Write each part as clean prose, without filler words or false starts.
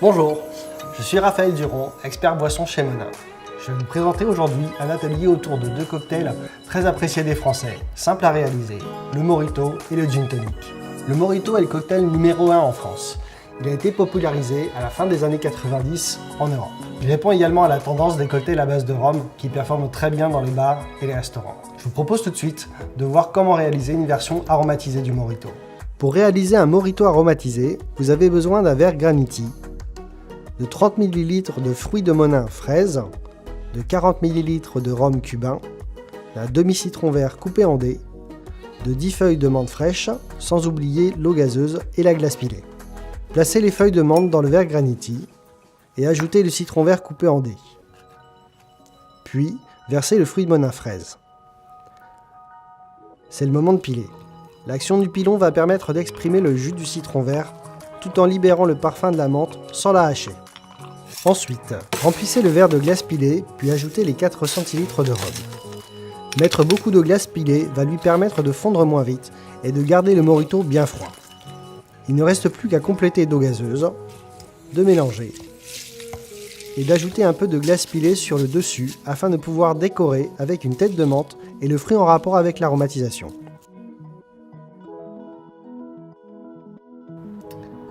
Bonjour, je suis Raphaël Duron, expert boisson chez Monin. Je vais vous présenter aujourd'hui un atelier autour de deux cocktails très appréciés des Français, simples à réaliser, le Mojito et le Gin Tonic. Le Mojito est le cocktail numéro 1 en France. Il a été popularisé à la fin des années 90 en Europe. Il répond également à la tendance des cocktails à base de rhum qui performent très bien dans les bars et les restaurants. Je vous propose tout de suite de voir comment réaliser une version aromatisée du Mojito. Pour réaliser un Mojito aromatisé, vous avez besoin d'un verre graniti, de 30 ml de fruits de Monin fraise, de 40 ml de rhum cubain, d'un demi-citron vert coupé en dés, de 10 feuilles de menthe fraîche, sans oublier l'eau gazeuse et la glace pilée. Placez les feuilles de menthe dans le verre graniti et ajoutez le citron vert coupé en dés. Puis, versez le fruit de Monin fraise. C'est le moment de piler. L'action du pilon va permettre d'exprimer le jus du citron vert tout en libérant le parfum de la menthe sans la hacher. Ensuite, remplissez le verre de glace pilée, puis ajoutez les 4 centilitres de rhum. Mettre beaucoup de glace pilée va lui permettre de fondre moins vite et de garder le Mojito bien froid. Il ne reste plus qu'à compléter d'eau gazeuse, de mélanger et d'ajouter un peu de glace pilée sur le dessus afin de pouvoir décorer avec une tête de menthe et le fruit en rapport avec l'aromatisation.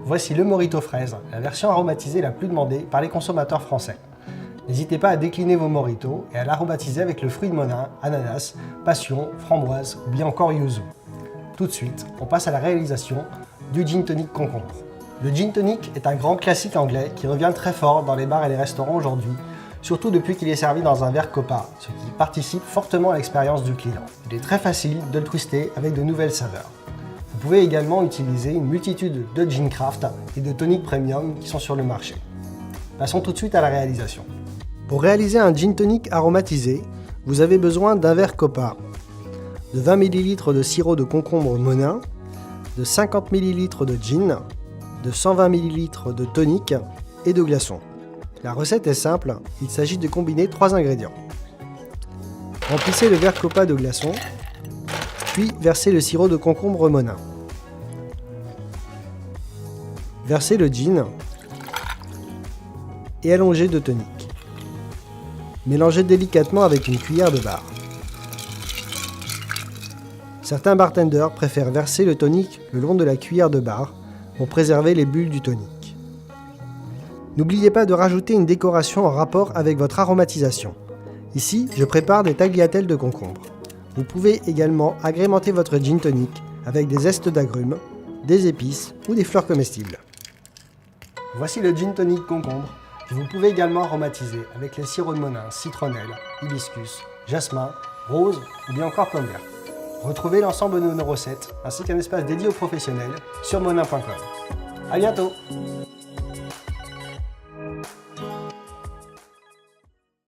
Voici le Mojito fraise, la version aromatisée la plus demandée par les consommateurs français. N'hésitez pas à décliner vos mojitos et à l'aromatiser avec le fruit de Monin, ananas, passion, framboise ou bien encore yuzu. Tout de suite, on passe à la réalisation du Gin Tonic concombre. Le Gin Tonic est un grand classique anglais qui revient très fort dans les bars et les restaurants aujourd'hui, surtout depuis qu'il est servi dans un verre Copa, ce qui participe fortement à l'expérience du client. Il est très facile de le twister avec de nouvelles saveurs. Vous pouvez également utiliser une multitude de gin craft et de tonic premium qui sont sur le marché. Passons tout de suite à la réalisation. Pour réaliser un gin tonic aromatisé, vous avez besoin d'un verre Copa, de 20 ml de sirop de concombre Monin, de 50 ml de gin, de 120 ml de tonic et de glaçons. La recette est simple, il s'agit de combiner 3 ingrédients. Remplissez le verre Copa de glaçons, puis versez le sirop de concombre Monin. Versez le gin et allongez de tonic. Mélangez délicatement avec une cuillère de bar. Certains bartenders préfèrent verser le tonic le long de la cuillère de bar pour préserver les bulles du tonic. N'oubliez pas de rajouter une décoration en rapport avec votre aromatisation. Ici, je prépare des tagliatelles de concombre. Vous pouvez également agrémenter votre gin tonic avec des zestes d'agrumes, des épices ou des fleurs comestibles. Voici le gin tonic concombre que vous pouvez également aromatiser avec les sirops de Monin, citronnelle, hibiscus, jasmin, rose ou bien encore pomme verte. Retrouvez l'ensemble de nos recettes ainsi qu'un espace dédié aux professionnels sur monin.com. À bientôt!